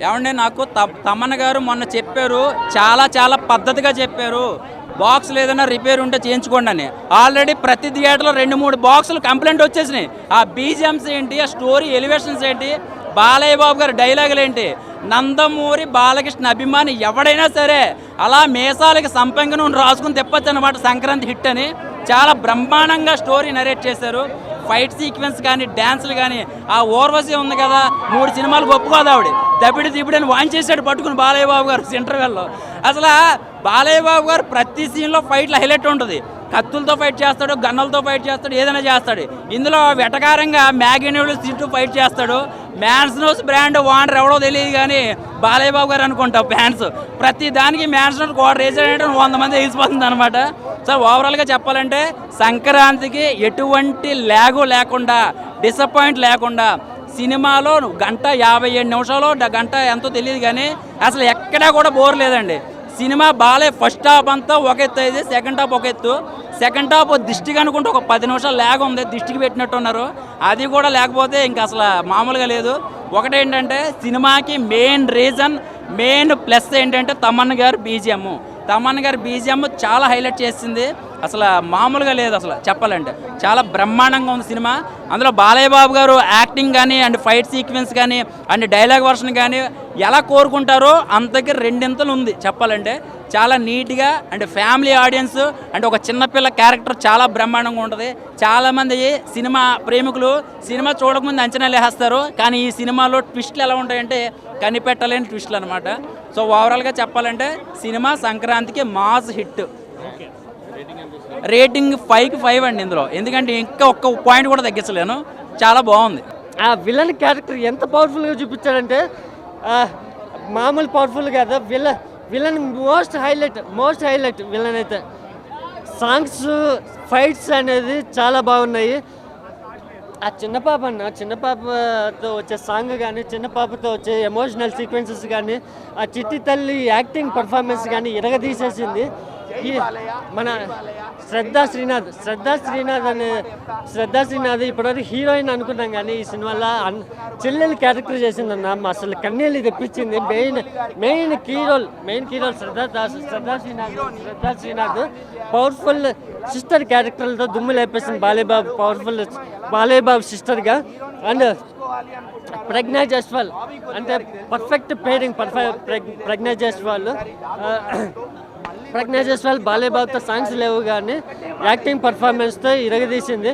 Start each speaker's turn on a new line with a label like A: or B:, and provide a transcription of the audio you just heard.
A: ఏమండి నాకు తమన్ గారు మొన్న చెప్పారు, చాలా పద్ధతిగా చెప్పారు. బాక్సులు ఏదైనా రిపేర్ ఉంటే చేయించుకోండి అని. ఆల్రెడీ ప్రతి థియేటర్లో 2-3 బాక్సులు కంప్లైంట్ వచ్చేసినాయి. ఆ బీజిఎమ్స్ ఏంటి, ఆ స్టోరీ ఎలివేషన్స్ ఏంటి, బాలయ్య బాబు గారి డైలాగులు ఏంటి, నందమూరి బాలకృష్ణ అభిమాని ఎవడైనా సరే అలా మేసాలకి సంపంగి నూనె రాసుకుని తిప్పచ్చు అనమాట సంక్రాంతి హిట్ అని. చాలా బ్రహ్మాండంగా స్టోరీ నరేట్ చేశారు. ఫైట్ సీక్వెన్స్ కానీ, డ్యాన్సులు కానీ, ఆ ఓర్వశి ఉంది కదా, 3 సినిమాలు గొప్పకోదు ఆవిడ, దబిడి అని వాన్ చేశాడు పట్టుకుని బాలయ్య బాబు గారు ఇంటర్వెల్లో. అసలు బాలయ్య బాబు గారు ప్రతి సీన్లో ఫైట్లు హైలైట్ ఉంటుంది. కత్తులతో ఫైట్ చేస్తాడు, గన్నలతో ఫైట్ చేస్తాడు, ఏదైనా చేస్తాడు. ఇందులో వెటకారంగా మ్యాగీ నూడిల్స్ తింటూ ఫైట్ చేస్తాడు. మ్యాన్స్ నోస్ బ్రాండ్ ఓనర్ ఎవడో తెలియదు కానీ బాలయ్య బాబు గారు అనుకుంటాం ఫ్యాన్స్. ప్రతి దానికి మ్యాన్స్ నోట్ కోట రేజ్ అంటే 100 మంది వేసిపోతుంది అనమాట. సో ఓవరాల్గా చెప్పాలంటే సంక్రాంతికి ఎటువంటి ల్యాగు లేకుండా, డిసప్పాయింట్ లేకుండా, సినిమాలో 1:57 గంట ఎంతో తెలియదు కానీ అసలు ఎక్కడా కూడా బోర్ లేదండి. సినిమా బాలయ్య ఫస్ట్ హాఫ్ అంతా ఒక ఎత్తు అయితే, సెకండ్ హాఫ్ ఒక ఎత్తు. సెకండ్ హాఫ్ దిష్టికి అనుకుంటే ఒక 10 నిమిషాలు ల్యాగ్ ఉంది, దిష్టికి పెట్టినట్టున్నారు. అది కూడా లేకపోతే ఇంకా అసలు మామూలుగా లేదు. ఒకటేంటంటే సినిమాకి మెయిన్ ప్లస్ ఏంటంటే తమన్ గారు బీజిఎం చాలా హైలైట్ చేసింది. అసలు మామూలుగా లేదు అసలు చెప్పాలంటే. చాలా బ్రహ్మాండంగా ఉంది సినిమా. అందులో బాలయ్య బాబు గారు యాక్టింగ్ కానీ, అండ్ ఫైట్ సీక్వెన్స్ కానీ, అండ్ డైలాగ్ వర్షన్ కానీ ఎలా కోరుకుంటారో అంతకి 2 ఉంది చెప్పాలంటే. చాలా నీట్గా, అండ్ ఫ్యామిలీ ఆడియన్స్, అండ్ ఒక చిన్నపిల్ల క్యారెక్టర్ చాలా బ్రహ్మాండంగా ఉంటుంది. చాలామంది సినిమా ప్రేమికులు సినిమా చూడకముందు అంచనాలు వేస్తారు, కానీ ఈ సినిమాలో ట్విస్టులు ఎలా ఉంటాయంటే కనిపెట్టలేని ట్విస్టులు అనమాట. సో ఓవరాల్గా చెప్పాలంటే సినిమా సంక్రాంతికి మాస్ హిట్. రేటింగ్ 5కి 5 అండి ఇందులో. ఎందుకంటే ఇంకా ఒక్క పాయింట్ కూడా తగ్గించలేను. చాలా బాగుంది.
B: ఆ విలన్ క్యారెక్టర్ ఎంత పవర్ఫుల్గా చూపించాడంటే మామూలు పవర్ఫుల్ కాదు. విలన్ మోస్ట్ హైలైట్ విలన్ అయితే. సాంగ్స్, ఫైట్స్ అనేది చాలా బాగున్నాయి. ఆ చిన్న పాపతో వచ్చే సాంగ్ కానీ, చిన్న పాపతో వచ్చే ఎమోషనల్ సీక్వెన్సెస్ కానీ, ఆ చిట్టి తల్లి యాక్టింగ్ పర్ఫార్మెన్స్ కానీ ఇరగదీసేసింది. ఈ మన శ్రద్ధా శ్రీనాథ్ ఇప్పటివరకు హీరోయిన్ అనుకున్నాం, కానీ ఈ సినిమాలో చెల్లెలు క్యారెక్టర్ చేసిందన్న అసలు కన్నీళ్ళు తెప్పించింది. మెయిన్ కీ రోల్ శ్రద్ధా శ్రీనాథ్ పవర్ఫుల్ సిస్టర్ క్యారెక్టర్లతో దుమ్ము లేపేసింది బాలయ్య బాబు సిస్టర్గా. అండ్ ప్రజ్ఞా జైస్వాల్ అంటే పర్ఫెక్ట్ పేరింగ్. ప్రజ్ఞా జైస్వాల్ బాలయ్య బాబుతో సాంగ్స్ లేవు కానీ యాక్టింగ్ పర్ఫార్మెన్స్తో ఇరగదీసింది.